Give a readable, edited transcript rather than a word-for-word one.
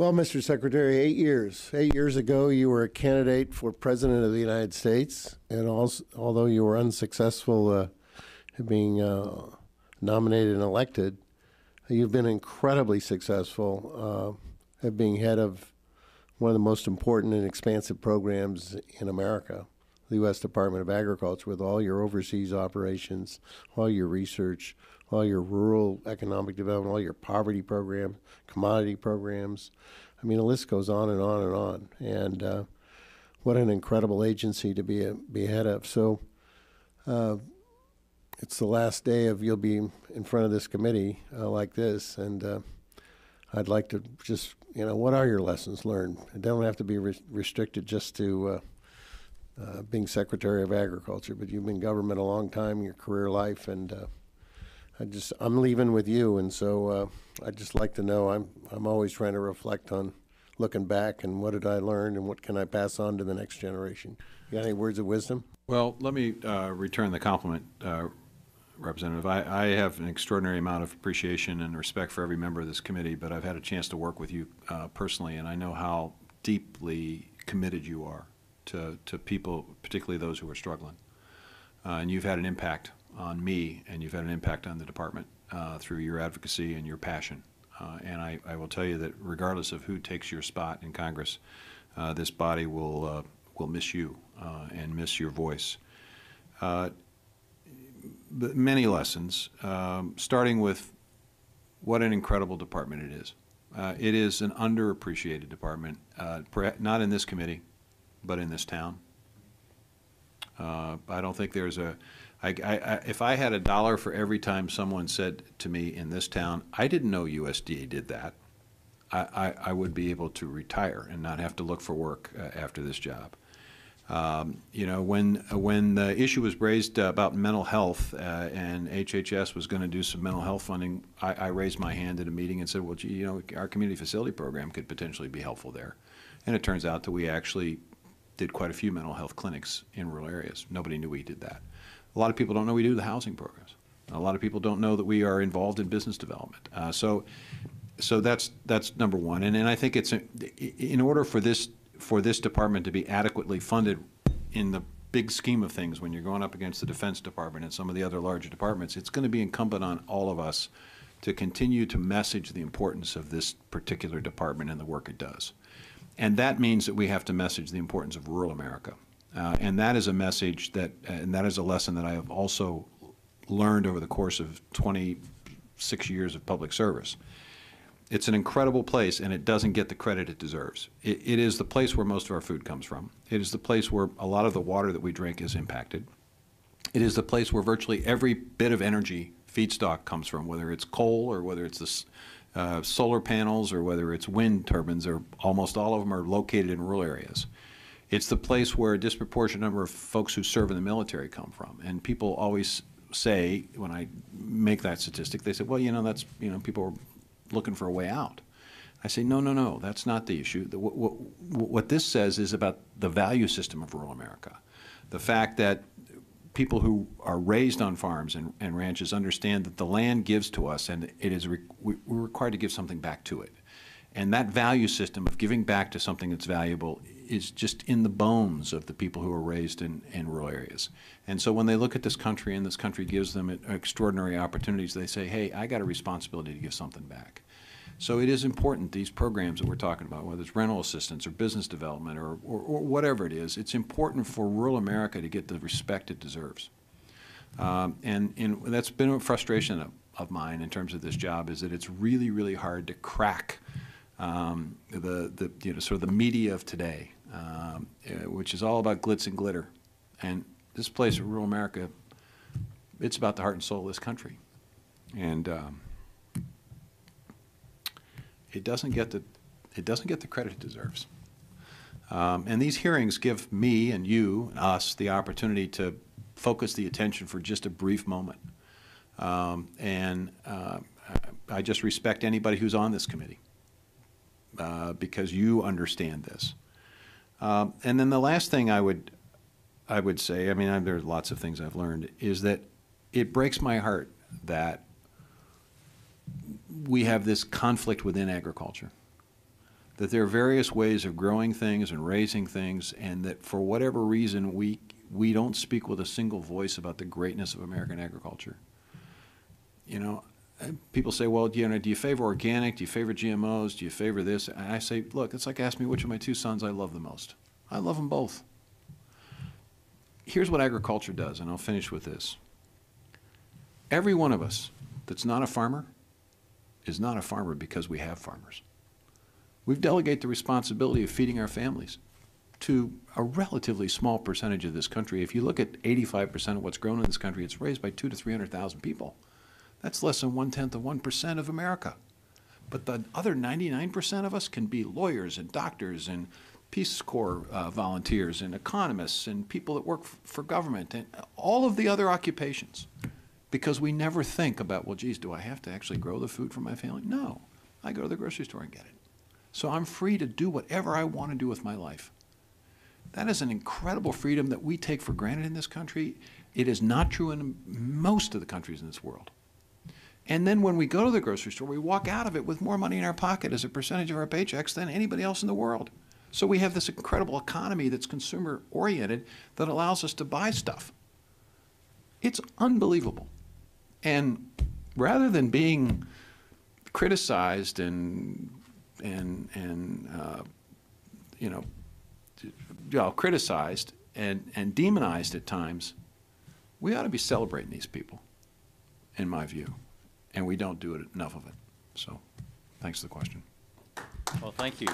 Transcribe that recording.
Well, Mr. Secretary, 8 years. 8 years ago, you were a candidate for President of the United States, and also, although you were unsuccessful in being nominated and elected, you've been incredibly successful at being head of one of the most important and expansive programs in America, the U.S. Department of Agriculture, with all your overseas operations, all your research, all your rural economic development, all your poverty programs, commodity programs. I mean, the list goes on and on and on. And what an incredible agency to be head of. So it's the last day of you'll be in front of this committee like this, and I'd like to just, what are your lessons learned? It don't have to be restricted just to being Secretary of Agriculture, but you've been in government a long time, your career life, and I'm leaving with you, and so I'd just like to know, I'm always trying to reflect on looking back and what did I learn and what can I pass on to the next generation. You got any words of wisdom? Well, let me return the compliment, Representative. I have an extraordinary amount of appreciation and respect for every member of this committee, but I've had a chance to work with you personally, and I know how deeply committed you are to people, particularly those who are struggling. And you've had an impact on me, and you've had an impact on the department through your advocacy and your passion. And I will tell you that regardless of who takes your spot in Congress, this body will miss you and miss your voice. But many lessons, starting with what an incredible department it is. It is an underappreciated department, not in this committee, but in this town. I don't think there's if I had $1 for every time someone said to me in this town, I didn't know USDA did that, I would be able to retire and not have to look for work after this job. When the issue was raised about mental health and HHS was going to do some mental health funding, I raised my hand at a meeting and said, well, gee, our community facility program could potentially be helpful there. And it turns out that we actually did quite a few mental health clinics in rural areas. Nobody knew we did that. A lot of people don't know we do the housing programs. A lot of people don't know that we are involved in business development. So that's number one. And I think it's in order for this department to be adequately funded in the big scheme of things, when you're going up against the Defense Department and some of the other larger departments, it's going to be incumbent on all of us to continue to message the importance of this particular department and the work it does. And that means that we have to message the importance of rural America. And that is a message and that is a lesson that I have also learned over the course of 26 years of public service. It's an incredible place, and it doesn't get the credit it deserves. It is the place where most of our food comes from. It is the place where a lot of the water that we drink is impacted. It is the place where virtually every bit of energy feedstock comes from, whether it's coal or whether it's the solar panels or whether it's wind turbines, or almost all of them are located in rural areas. It's the place where a disproportionate number of folks who serve in the military come from. And people always say, when I make that statistic, they say, well, that's, people are looking for a way out. I say, no, that's not the issue. What this says is about the value system of rural America. The fact that people who are raised on farms and ranches understand that the land gives to us, and we're required to give something back to it. And that value system of giving back to something that's valuable is just in the bones of the people who are raised in rural areas. And so when they look at this country and this country gives them extraordinary opportunities, they say, hey, I got a responsibility to give something back. So it is important, these programs that we're talking about, whether it's rental assistance or business development or whatever it is, it's important for rural America to get the respect it deserves. And that's been a frustration of mine in terms of this job, is that it's really, really hard to crack sort of the media of today, which is all about glitz and glitter. And this place in rural America, it's about the heart and soul of this country. And it doesn't get the credit it deserves. And these hearings give me and you, us, the opportunity to focus the attention for just a brief moment. I just respect anybody who's on this committee because you understand this. And then the last thing I would say, I mean, there's lots of things I've learned, is that it breaks my heart that we have this conflict within agriculture. that there are various ways of growing things and raising things, and that for whatever reason we don't speak with a single voice about the greatness of American agriculture. You know, people say, well, do you favor organic? Do you favor GMOs? Do you favor this? And I say, look, it's like asking me which of my two sons I love the most. I love them both. Here's what agriculture does, and I'll finish with this. Every one of us that's not a farmer is not a farmer because we have farmers. We've delegated the responsibility of feeding our families to a relatively small percentage of this country. If you look at 85% of what's grown in this country, it's raised by 200,000 to 300,000 people. That's less than 1/10 of 1% of America. But the other 99% of us can be lawyers and doctors and Peace Corps volunteers and economists and people that work for government and all of the other occupations. Because we never think about, well, geez, do I have to actually grow the food for my family? No, I go to the grocery store and get it. So I'm free to do whatever I want to do with my life. That is an incredible freedom that we take for granted in this country. It is not true in most of the countries in this world. And then when we go to the grocery store, we walk out of it with more money in our pocket as a percentage of our paychecks than anybody else in the world. So we have this incredible economy that's consumer-oriented that allows us to buy stuff. It's unbelievable. And rather than being criticized and criticized and demonized at times, we ought to be celebrating these people, in my view. And we don't do it enough of it. So, thanks for the question. Well, thank you.